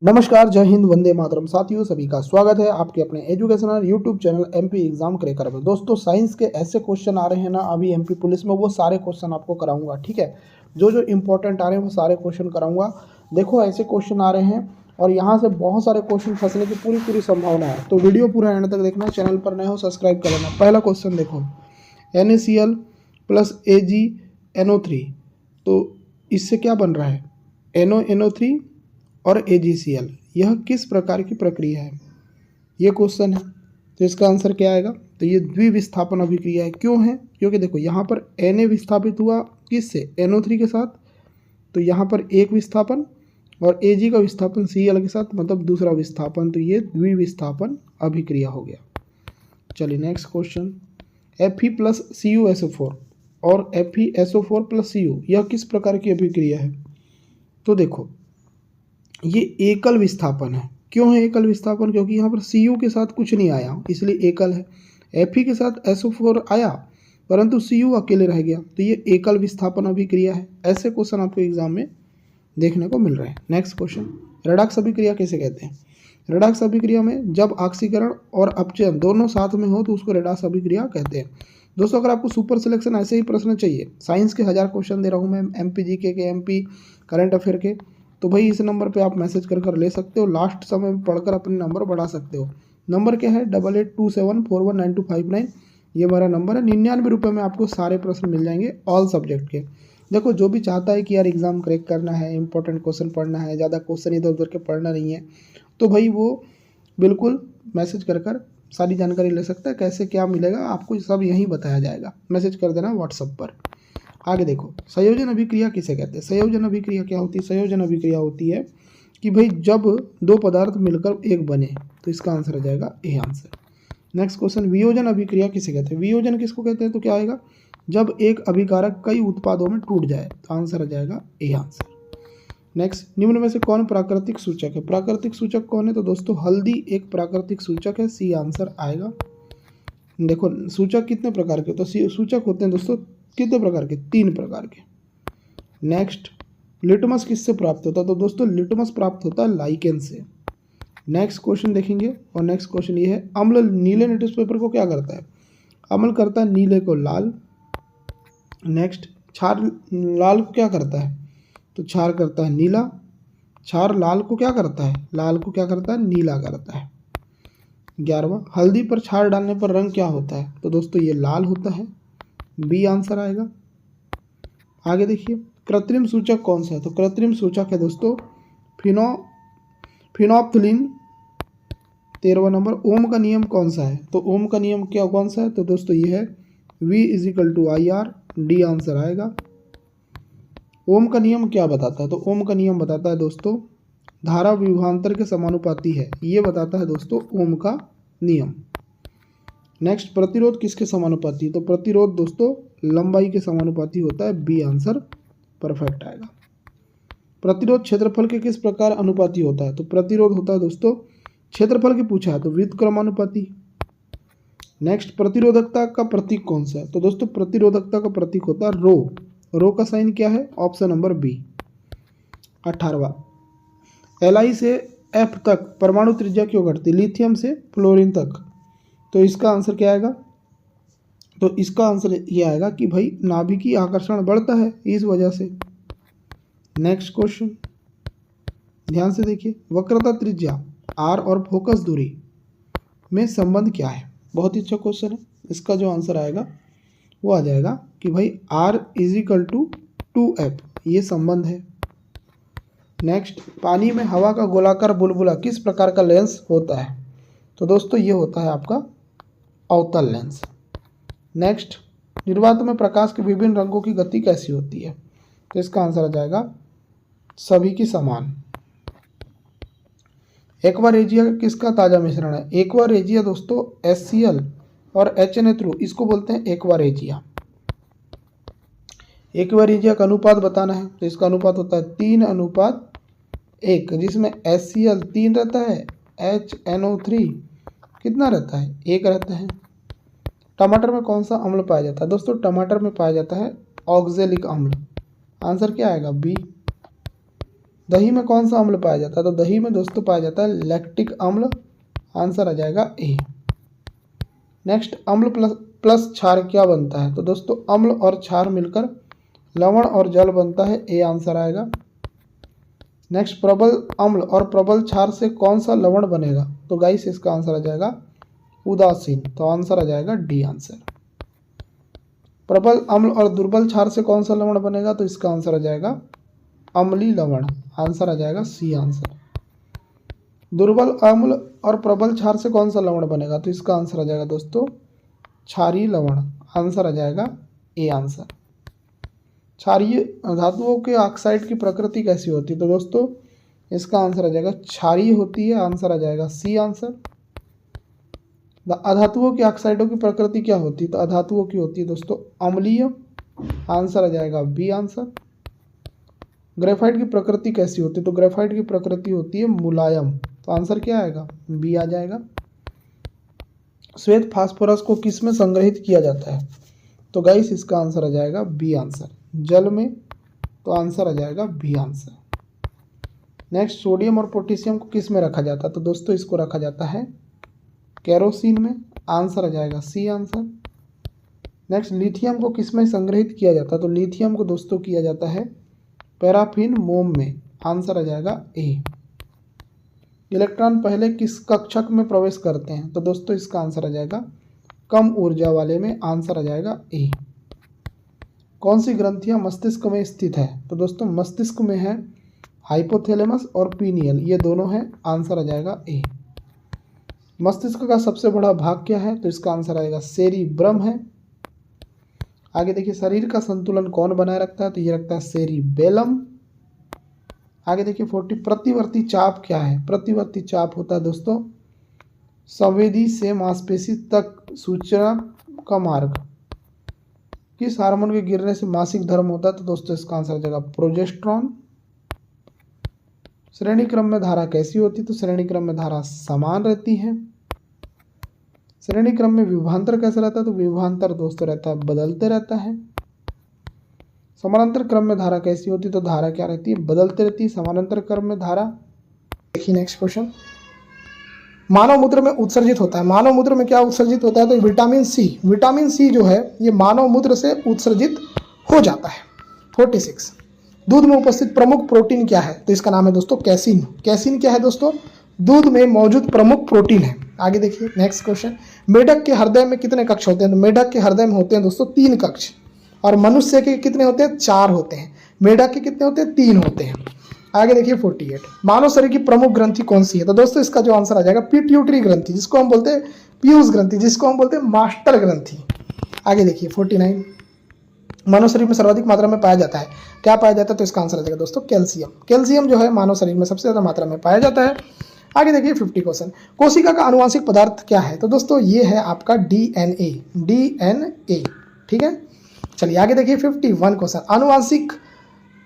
नमस्कार, जय हिंद, वंदे मातरम। साथियों, सभी का स्वागत है आपके अपने educational YouTube channel MP exam cracker में। दोस्तों, साइंस के ऐसे क्वेश्चन आ रहे हैं ना अभी एमपी पुलिस में, वो सारे क्वेश्चन आपको कराऊंगा। ठीक है, जो जो इंपॉर्टेंट आ रहे हैं वो सारे क्वेश्चन कराऊंगा। देखो, ऐसे क्वेश्चन आ रहे हैं और यहाँ से बहुत सारे क्वेश्चन फंसने की पूरी संभावना है, तो वीडियो पूरा एंड तक देखना। चैनल पर नए हो सब्सक्राइब कर लेना। पहला क्वेश्चन देखो, NaCl प्लस AgNO3, तो इससे क्या बन रहा है? NO3 और AgCl, यह किस प्रकार की प्रक्रिया है? ये क्वेश्चन है, तो इसका आंसर क्या आएगा? तो ये द्विविस्थापन अभिक्रिया है। क्यों है? क्योंकि देखो यहाँ पर Na विस्थापित हुआ किससे? NO3 के साथ, तो यहाँ पर एक विस्थापन और Ag का विस्थापन Cl के साथ, मतलब दूसरा विस्थापन, तो ये द्विविस्थापन अभिक्रिया हो गया। चलिए next question, Fe plus CuSO4 और FeSO4 प्लस Cu, यह किस प्रकार की अभिक्रिया है? तो देखो, ये एकल विस्थापन है। क्यों है एकल विस्थापन? क्योंकि यहाँ पर Cu के साथ कुछ नहीं आया, इसलिए एकल है। Fe के साथ SO4 आया परंतु Cu अकेले रह गया, तो ये एकल विस्थापन अभिक्रिया है। ऐसे क्वेश्चन आपको एग्जाम में देखने को मिल रहे हैं। नेक्स्ट क्वेश्चन, रेडॉक्स अभिक्रिया किसे कहते हैं? रेडॉक्स अभिक्रिया में जब ऑक्सीकरण और अपचयन दोनों साथ में हो तो उसको रेडॉक्स अभिक्रिया कहते हैं। दोस्तों, अगर आपको सुपर सिलेक्शन ऐसे ही प्रश्न चाहिए, साइंस के 1000 क्वेश्चन दे रहा हूँ मैं, MP GK के, MP करंट अफेयर के, तो भाई इस नंबर पे आप मैसेज कर ले सकते हो। लास्ट समय में पढ़कर अपने नंबर बढ़ा सकते हो। नंबर क्या है? 8827419259, ये हमारा नंबर है। 99 रुपये में आपको सारे प्रश्न मिल जाएंगे ऑल सब्जेक्ट के। देखो, जो भी चाहता है कि यार एग्जाम क्रैक करना है, इंपॉर्टेंट क्वेश्चन पढ़ना है, ज़्यादा क्वेश्चन इधर उधर के पढ़ना नहीं है, तो भाई वो बिल्कुल मैसेज कर सारी जानकारी ले सकता है। कैसे क्या मिलेगा आपको सब यहीं बताया जाएगा, मैसेज कर देना व्हाट्सएप पर। आगे देखो, संयोजन अभिक्रिया किसे कहते हैं? संयोजन अभिक्रिया क्या होती है? संयोजन अभिक्रिया होती है कि भाई जब दो पदार्थ मिलकर एक बने, तो इसका आंसर आ जाएगा ए आंसर। नेक्स्ट क्वेश्चन, वियोजन अभिक्रिया किसे कहते हैं? वियोजन किसको कहते हैं? तो क्या आएगा? जब एक अभिकारक कई उत्पादों में टूट जाए, तो आंसर आ जाएगा ए आंसर। नेक्स्ट, निम्न में से कौन प्राकृतिक सूचक है? प्राकृतिक सूचक कौन है? तो दोस्तों, हल्दी एक प्राकृतिक सूचक है, सी आंसर आएगा। देखो, सूचक कितने प्रकार के? तो सूचक होते हैं दोस्तों कितने प्रकार के? 3 प्रकार के। नेक्स्ट, लिटमस किससे प्राप्त होता है? तो दोस्तों, लिटमस प्राप्त होता है लाइकेन से। नेक्स्ट क्वेश्चन देखेंगे, और नेक्स्ट क्वेश्चन ये है, अम्ल नीले न्यूज़पेपर को क्या करता है? अम्ल करता है नीले को लाल। नेक्स्ट, क्षार लाल को क्या करता है? तो क्षार करता है नीला। क्षार लाल को क्या करता है? लाल को क्या करता है? नीला करता है। 11वां, हल्दी पर क्षार डालने पर रंग क्या होता है? तो दोस्तों, ये लाल होता है, बी आंसर आएगा। आगे देखिए, कृत्रिम सूचक कौन सा है? तो कृत्रिम सूचक है दोस्तों फिनोप्थलीन। 13वां नंबर, ओम का नियम कौन सा है? तो ओम का नियम क्या कौन सा है? तो दोस्तों, ये है V=IR, डी आंसर आएगा। ओम का नियम क्या बताता है? तो ओम का नियम बताता है दोस्तों धारा विभवांतर के समानुपाती है, ये बताता है दोस्तों ओम का नियम। नेक्स्ट, प्रतिरोध किसके समानुपाती? तो प्रतिरोध दोस्तों लंबाई के समानुपाती होता है, बी आंसर परफेक्ट आएगा। प्रतिरोध क्षेत्रफल के किस प्रकार अनुपाती होता है? तो प्रतिरोध होता है दोस्तों क्षेत्रफल की पूछा है तो व्युत्क्रमानुपाती। नेक्स्ट, प्रतिरोधकता का प्रतीक कौन सा है? तो दोस्तों, प्रतिरोधकता का प्रतीक होता है रो। रो का साइन क्या है? Option number B. 18वां, Li से F तक परमाणु त्रिज्या क्यों घटती? लिथियम से फ्लोरीन तक, तो इसका आंसर क्या आएगा? तो इसका आंसर ये आएगा कि भाई नाभिकीय आकर्षण बढ़ता है इस वजह से। नेक्स्ट क्वेश्चन ध्यान से देखिए, वक्रता त्रिज्या r और फोकस दूरी में संबंध क्या है? बहुत ही अच्छा क्वेश्चन है। इसका जो आंसर आएगा वो आ जाएगा कि भाई R=2f, ये संबंध है। नेक्स्ट, पानी में हवा का गोलाकार बुलबुला किस प्रकार का लेंस होता है? तो दोस्तों, ये होता है आपका अवतल लेंस। नेक्स्ट, निर्वात में प्रकाश के विभिन्न रंगों की गति कैसी होती है? तो इसका आंसर आ जाएगा सभी की समान। एक्वा रेजिया किसका ताजा मिश्रण है? एक्वा रेजिया दोस्तों HCl और HNO3, इसको बोलते हैं एक्वा रेजिया। एक्वा रेजिया का अनुपात बताना है, तो इसका अनुपात होता है 3:1, जिसमें HCl 3 रहता है, HNO3 कितना रहता है? 1 रहता है। टमाटर में कौन सा अम्ल पाया जाता है? दोस्तों, टमाटर में पाया जाता है ऑक्जेलिक अम्ल। आंसर क्या आएगा? बी। दही में कौन सा अम्ल पाया जाता है? तो दही में दोस्तों पाया जाता है लैक्टिक अम्ल। आंसर आ जाएगा ए। नेक्स्ट, अम्ल प्लस क्षार क्या बनता है? तो दोस्तों अम्ल और क्षार मिलकर लवण और जल बनता है। ए आंसर आएगा। नेक्स्ट, प्रबल अम्ल और प्रबल क्षार से कौन सा लवण बनेगा? तो गाइस इसका आंसर आ जाएगा उदासीन। तो आंसर आ जाएगा डी आंसर। प्रबल अम्ल और दुर्बल क्षार से कौन सा लवण बनेगा? तो इसका आंसर आ जाएगा अम्लीय लवण। आंसर आ जाएगा सी आंसर। दुर्बल अम्ल और प्रबल क्षार से कौन सा लवण बनेगा? तो इसका आंसर आ जाएगा दोस्तों क्षारीय लवण। आंसर आ जाएगा ए आंसर। क्षारीय धातुओं के ऑक्साइड की प्रकृति कैसी होती है? तो दोस्तों इसका आंसर आ जाएगा क्षारीय होती है। आंसर आ जाएगा सी आंसर। अधातुओं की ऑक्साइडों की प्रकृति क्या होती है? तो अधातुओं की होती है दोस्तों अम्लीय। आंसर आ जाएगा बी आंसर। ग्रेफाइट की प्रकृति कैसी होती है? तो ग्रेफाइट की प्रकृति होती है मुलायम। तो आंसर क्या आएगा? बी आ जाएगा। श्वेत फास्फोरस को किस में संग्रहित किया जाता है? तो गाइस इसका आंसर आ जाएगा बी आंसर, जल में। तो आंसर आ जाएगा बी आंसर। नेक्स्ट, सोडियम और पोटेशियम को किस में रखा जाता है? तो दोस्तों इसको रखा जाता है केरोसिन में। आंसर आ जाएगा सी आंसर। नेक्स्ट, लिथियम को किस में संग्रहित किया जाता है? तो लिथियम को दोस्तों किया जाता है पैराफिन मोम में। आंसर आ जाएगा ए। इलेक्ट्रॉन पहले किस कक्षक में प्रवेश करते हैं? तो दोस्तों इसका आंसर आ जाएगा कम ऊर्जा वाले में। आंसर आ जाएगा ए। कौन सी ग्रंथियां मस्तिष्क में स्थित है? तो दोस्तों मस्तिष्क में है हाइपोथैलेमस और पीनियल, ये दोनों हैं। आंसर आ जाएगा ए। मस्तिष्क का सबसे बड़ा भाग क्या है? तो इसका आंसर आएगा सेरिब्रम है। आगे देखिए, शरीर का संतुलन कौन बनाए रखता है? तो ये रखता है सेरिबेलम। आगे देखिए 40, प्रतिवर्ती चाप क्या है? प्रतिवर्ती चाप होता है दोस्तों संवेदी से मांसपेशी तक सूचना का मार्ग। किस हार्मोन के गिरने से मासिक धर्म होता है? तो दोस्तों इसका आंसर आ जाएगा प्रोजेस्टेरॉन। श्रेणी क्रम में धारा कैसी होती है? तो श्रेणी क्रम में धारा समान रहती है। श्रेणी क्रम में विभवांतर कैसा रहता है? तो विभवांतर दोस्तों रहता है बदलते रहता है। समानांतर क्रम में धारा कैसी होती है? तो धारा क्या रहती है? बदलते रहती है समानांतर क्रम में धारा। देखिए नेक्स्ट क्वेश्चन, मानव मूत्र में उत्सर्जित होता है। मानव मूत्र में क्या उत्सर्जित होता है? तो विटामिन सी। विटामिन सी जो है ये मानव मूत्र से उत्सर्जित हो जाता है। 46, दूध में उपस्थित प्रमुख प्रोटीन क्या है? तो इसका नाम है दोस्तों कैसिन। कैसिन क्या है दोस्तों? दूध में मौजूद प्रमुख प्रोटीन है। आगे देखिए नेक्स्ट क्वेश्चन, मेढक के हृदय में कितने कक्ष होते हैं? तो मेढक के हृदय में होते हैं दोस्तों 3 कक्ष, और मनुष्य के कितने होते हैं? 4 होते हैं। मेढक के कितने होते हैं? 3 होते हैं। आगे देखिए 48, मानव शरीर की प्रमुख ग्रंथि कौन सी है? तो दोस्तों इसका जो आंसर आ जाएगा पिट्यूटरी ग्रंथि, जिसको हम बोलते हैं पीयूष ग्रंथि, जिसको हम बोलते हैं मास्टर ग्रंथि। आगे देखिए 49, मानव शरीर में सर्वाधिक मात्रा में पाया जाता है। क्या पाया जाता है? तो इसका आंसर आ जाएगा दोस्तों कैल्शियम। कैल्शियम जो है मानव शरीर में सबसे ज्यादा मात्रा में पाया जाता है। आगे देखिए 50 क्वेश्चन, कोशिका का आनुवांशिक पदार्थ क्या है? तो दोस्तों ये है आपका डीएनए। डीएनए, ठीक है। चलिए आगे देखिए 51 क्वेश्चन, आनुवांशिक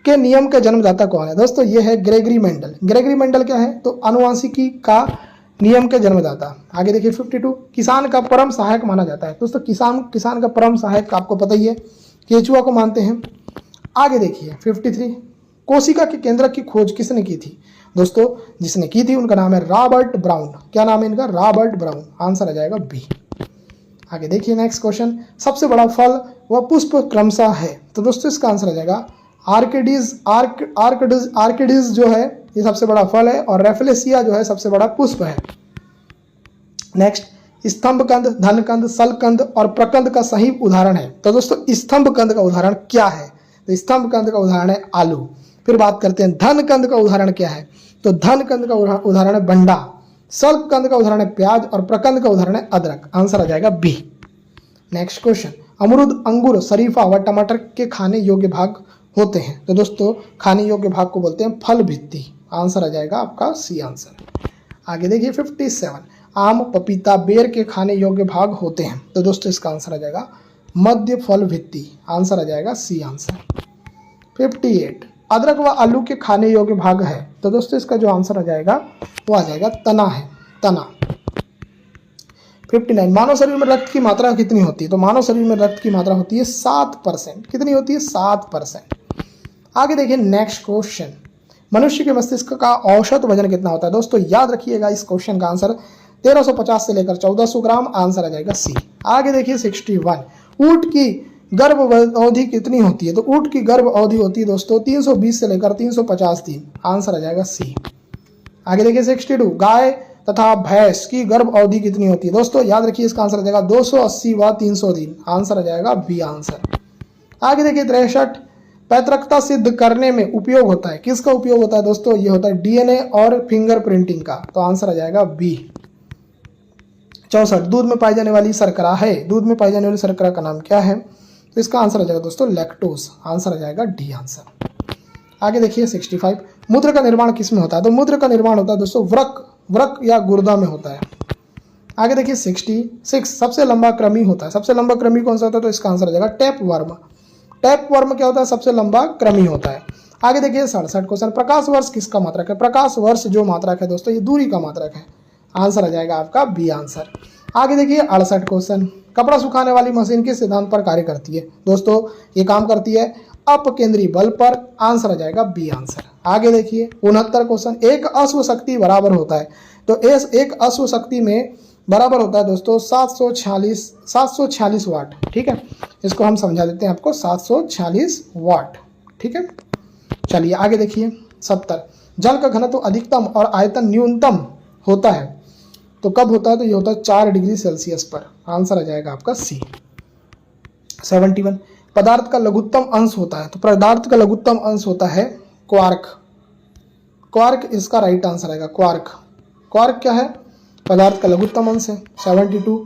के नियम का जन्मदाता कौन है? दोस्तों ये है ग्रेगरी मेंडल। ग्रेगरी मेंडल क्या है? तो आनुवांशिकी का नियम के जन्मदाता। आगे देखिए 52, किसान का परम सहायक माना जाता है। दोस्तों किसान का परम सहायक आपको पता ही है, केचुआ को मानते हैं। आगे देखिए 53, कोशिका के केंद्रक की खोज किसने की थी? दोस्तों जिसने की थी उनका नाम है रॉबर्ट ब्राउन। क्या नाम है इनका? Robert brown. आंसर आ जाएगा बी। आगे देखिए नेक्स्ट क्वेश्चन, सबसे बड़ा फल व पुष्प क्रमशः है? तो दोस्तों इसका आंसर आ जाएगा आर्किडीज। आर्किडीज जो है ये सबसे बड़ा फल है, और रेफलेसिया जो है सबसे बड़ा पुष्प है। नेक्स्ट, स्तंभकंद, धनकंद, सलकंद और प्रकंद का सही उदाहरण है? तो दोस्तों स्तंभकंद का उदाहरण क्या है? तो स्तंभकंद का उदाहरण है आलू। फिर बात करते हैं धनकंद का उदाहरण क्या है? तो धनकंद का उदाहरण है बंडा। सलकंद का उदाहरण है प्याज, और प्रकंद का उदाहरण है अदरक। आंसर आ जाएगा बी। नेक्स्ट क्वेश्चन, अमरूद, अंगूर, शरीफा व टमाटर के खाने योग्य भाग होते हैं? तो दोस्तों खाने योग्य भाग को बोलते हैं फल भित्ति। आंसर आ जाएगा आपका सी आंसर। आगे देखिए 57, आम, पपीता, बेर के खाने योग्य भाग होते हैं? तो दोस्तों इसका आंसर आ जाएगा मध्य फल भित्ति। आंसर आ जाएगा सी आंसर। 58, अदरक व आलू के खाने योग्य भाग है? तो दोस्तों इसका जो आंसर आ जाएगा वो आ जाएगा तना है, तना। 59, मानव शरीर में रक्त की मात्रा कितनी होती है? तो मानव शरीर में रक्त की मात्रा होती है 7%। कितनी होती है? 7%। आगे देखिए नेक्स्ट क्वेश्चन, मनुष्य के मस्तिष्क का औसत वजन कितना होता है? दोस्तों याद रखिएगा इस क्वेश्चन का आंसर 1350 से लेकर 1400 ग्राम, आंसर आ जाएगा सी। आगे देखिए 61, ऊंट की गर्भ अवधि कितनी होती है? तो ऊंट की गर्भ अवधि होती है दोस्तों 320 से लेकर 350 दिन, आंसर आ जाएगा सी। आगे देखिए 62, गाय तथा भैंस की गर्भ अवधि कितनी होती है? दोस्तों याद रखिए इसका आंसर आ जाएगा 280 व 300 दिन, आंसर आ जाएगा बी आंसर। आगे देखिए 63, पैतृकता सिद्ध करने में उपयोग होता है, किसका उपयोग होता है दोस्तों? ये होता है डीएनए और फिंगर प्रिंटिंग का, तो आंसर आ जाएगा बी। 64, दूध में पाई जाने वाली शर्करा है, दूध में पाई जाने वाली शर्करा का नाम क्या है? तो इसका आंसर आ जाएगा दोस्तों लैक्टोज, आंसर आ जाएगा डी आंसर। आगे देखिए 65, मूत्र का निर्माण किसमें होता है? तो मूत्र का निर्माण होता है दोस्तों वृक्क या गुर्दा में होता है। आगे देखिए 66, सबसे लंबा कृमि होता है, सबसे लंबा कृमि कौन सा होता है? तो इसका आंसर आ जाएगा टैप वर्म। टैप वर्म क्या होता है? सबसे लंबा कृमि होता है। आगे देखिए 67 क्वेश्चन, प्रकाश वर्ष किसका मात्रक है? प्रकाश वर्ष जो मात्रक है दोस्तों ये दूरी का मात्रक है, आंसर आ जाएगा आपका बी आंसर। आगे देखिए 68 क्वेश्चन, कपड़ा सुखाने वाली मशीन किस सिद्धांत पर कार्य करती है? दोस्तों ये काम करती है अपकेंद्री बल पर, आंसर आ जाएगा बी आंसर। आगे देखिए 69 क्वेश्चन, एक अश्व शक्ति बराबर होता है, तो एक अश्व शक्ति में बराबर होता है दोस्तों 746 वाट, ठीक है, इसको हम समझा देते हैं आपको 746 वाट, ठीक है। चलिए आगे देखिए 70, जल का घनत्व अधिकतम और आयतन न्यूनतम होता है, तो कब होता है? तो ये होता है 4 डिग्री सेल्सियस पर, आंसर आ जाएगा आपका सी। 71, पदार्थ का लघुत्तम अंश होता है, तो पदार्थ का लघुत्तम अंश होता है क्वार्क, क्वार्क इसका राइट आंसर आएगा क्वार्क। क्वार्क क्या है? पदार्थ का लघुत्तम अंश है। 72,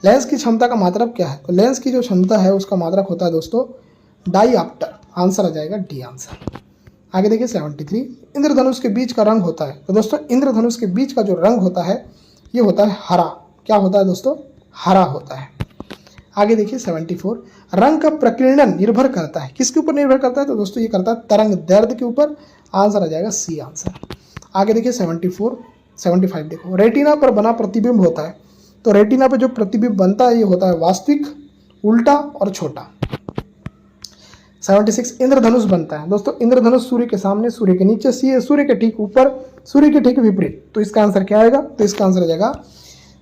लेंस की क्षमता का मात्रक क्या है? तो लेंस की जो क्षमता है उसका मात्रक होता है दोस्तों डाईऑप्टर, आंसर आ जाएगा डी आंसर। आगे देखिए 73, इंद्रधनुष के बीच का रंग होता है, तो दोस्तों इंद्रधनुष के बीच का जो रंग होता है ये होता है हरा, क्या होता है दोस्तों? हरा होता है। आगे देखिए 74, रंग का प्रकीर्णन निर्भर करता है, किसके ऊपर निर्भर करता है? तो दोस्तों ये करता है तरंग दैर्ध्य के ऊपर, आंसर आ जाएगा सी आंसर। आगे देखिए 75 देखो, रेटिना पर बना प्रतिबिंब होता है, तो रेटिना पर जो प्रतिबिंब बनता है ये होता है वास्तविक, उल्टा और छोटा। 76, इंद्रधनुष बनता है, दोस्तों इंद्रधनुष सूर्य के सामने, सूर्य के नीचे, सूर्य के ठीक ऊपर, सूर्य के ठीक विपरीत, तो इसका आंसर क्या आएगा? तो इसका आंसर आ जाएगा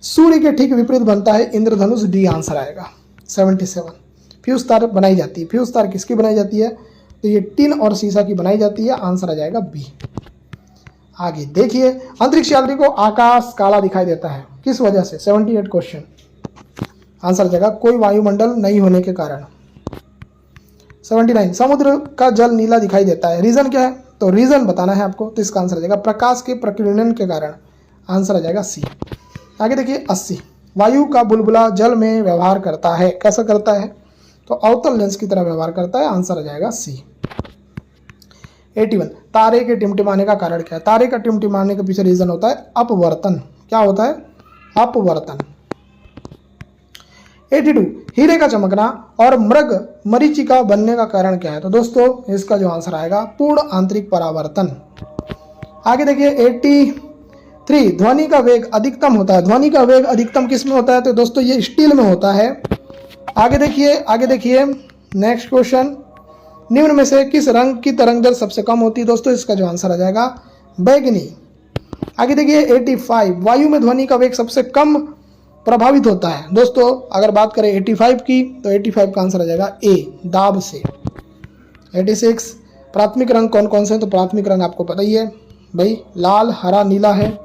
सूर्य के ठीक विपरीत बनता है इंद्रधनुष, डी आंसर आएगा। 77, फ्यूज तार बनाई जाती है, फ्यूज तार किसकी बनाई जाती है? तो ये टिन और शीशा की बनाई जाती है, आंसर आ जाएगा बी। आगे देखिए अंतरिक्ष यात्री को आकाश काला दिखाई देता है, किस वजह से? 78 क्वेश्चन, आंसर आ जाएगा कोई वायुमंडल नहीं होने के कारण। 79, समुद्र का जल नीला दिखाई देता है, रीजन क्या है? तो रीजन बताना है आपको, तो इसका आंसर आ जाएगा प्रकाश के प्रकीर्णन के कारण, आंसर आ जाएगा सी। आगे देखिए 80, वायु का बुलबुला जल में व्यवहार करता है, कैसा करता है? तो अवतल लेंस की तरह व्यवहार करता है, आंसर आ जाएगा सी। 81, तारे के टिमटिमाने का कारण क्या है? तारे का टिमटिमाने के पीछे रीजन होता है अपवर्तन, क्या होता है? अपवर्तन। 82, हीरे का चमकना और मृग मरीचिका बनने का कारण क्या है? तो दोस्तों इसका जो आंसर आएगा पूर्ण आंतरिक परावर्तन। आगे देखिए 83, ध्वनि का वेग अधिकतम होता है, ध्वनि का वेग अधिकतम किस में होता है? तो दोस्तों ये स्टील में होता है। आगे देखिए नेक्स्ट क्वेश्चन, निम्न में से किस रंग की तरंग दर सबसे कम होती है? दोस्तों इसका जो आंसर आ जाएगा बैगनी। आगे देखिए 85, वायु में ध्वनि का वेग सबसे कम प्रभावित होता है, दोस्तों अगर बात करें 85 की, तो 85 का आंसर आ जाएगा ए, दाब से। 86, प्राथमिक रंग कौन कौन से हैं? तो प्राथमिक रंग आपको पता ही है भाई, लाल, हरा, नीला है।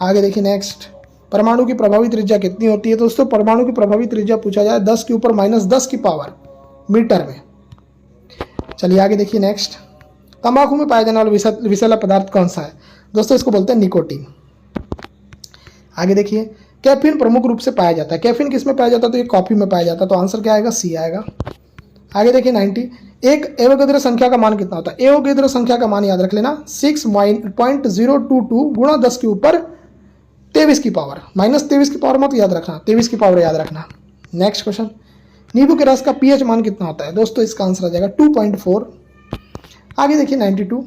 आगे देखिए नेक्स्ट, परमाणु की प्रभावी त्रिज्या कितनी होती है? दोस्तों परमाणु की प्रभावी त्रिज्या पूछा जाए 10 के ऊपर -10 की पावर मीटर में। चलिए आगे देखिए नेक्स्ट, तंबाकू में पाया जाने वाला विषैला पदार्थ कौन सा है? दोस्तों इसको बोलते हैं निकोटीन। आगे देखिए कैफीन प्रमुख रूप से पाया जाता है, कैफीन किस में पाया जाता है? तो ये कॉफी में पाया जाता है, तो आंसर क्या आएगा? सी आएगा। आगे देखिए 90, एक एवोगैड्रो संख्या का मान कितना होता है? एवोगैड्रो संख्या का मान याद रख लेना 6.022 गुणा 10 के ऊपर 23 की पावर, -23 की पावर मत याद रखना, 23 की पावर याद रखना। नेक्स्ट क्वेश्चन, नींबू के रस का पीएच मान कितना होता है? दोस्तों इसका आंसर आ जाएगा 2.4। आगे देखिए 92,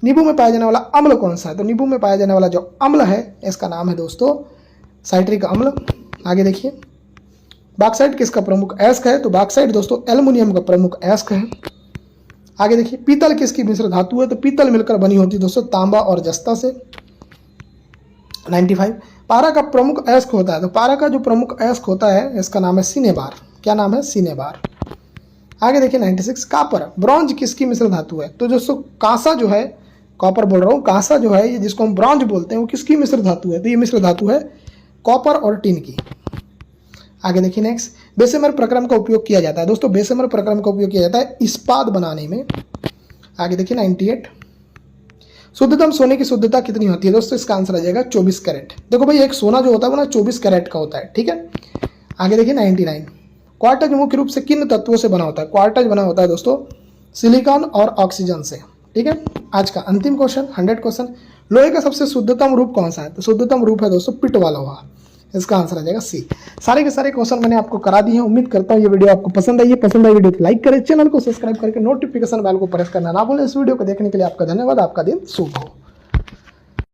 नींबू में पाया जाने वाला अम्ल कौन सा है? तो नींबू में पाया जाने वाला जो अम्ल है इसका नाम है दोस्तों साइट्रिक अम्ल। आगे देखिए बॉक्साइट किसका प्रमुख अयस्क है? तो बॉक्साइट दोस्तों एल्युमिनियम का प्रमुख अयस्क है। आगे देखिए पीतल किसकी मिश्र धातु है, तो पीतल मिलकर बनी होती है दोस्तों तांबा और जस्ता से। 95 पारा का प्रमुख अयस्क होता है, तो पारा का जो प्रमुख अयस्क होता है इसका नाम है सिनेबार। क्या नाम है? सिनेबार। आगे देखिए 96 कापर ब्रॉन्ज किसकी मिश्र धातु है, तो दोस्तों कांसा जो है, कॉपर बोल रहा हूँ, कांसा जो है ये जिसको हम ब्रॉन्ज बोलते हैं वो किसकी मिश्र धातु है, तो ये मिश्र धातु है कॉपर और टिन की। आगे देखिए नेक्स्ट बेसेमर प्रक्रम का उपयोग किया जाता है, दोस्तों बेसेमर प्रक्रम का उपयोग किया जाता है इस्पात बनाने में। आगे देखिए 98 शुद्धतम सोने की शुद्धता कितनी होती है, दोस्तों इसका आंसर आ जाएगा 24 कैरेट। देखो भाई एक सोना जो होता है वो ना 24 कैरेट का होता है, ठीक है। आगे देखिए 99 क्वार्टज मुख्य रूप से किन तत्वों से बना होता है, क्वार्टज बना होता है दोस्तों सिलिकॉन और ऑक्सीजन से, ठीक है। आज का अंतिम क्वेश्चन 100 क्वेश्चन, लोहे का सबसे शुद्धतम रूप कौन सा है, तो शुद्धतम रूप है दोस्तों पिट वाला लोहा। इसका आंसर आ जाएगा सी। सारे के सारे क्वेश्चन मैंने आपको करा दिए हैं। उम्मीद करता हूँ ये वीडियो आपको पसंद आई है। पसंद आई वीडियो तो लाइक करें, चैनल को सब्सक्राइब करके नोटिफिकेशन बेल को प्रेस करना ना भूलें। इस वीडियो को देखने के लिए आपका धन्यवाद। आपका दिन शुभ हो।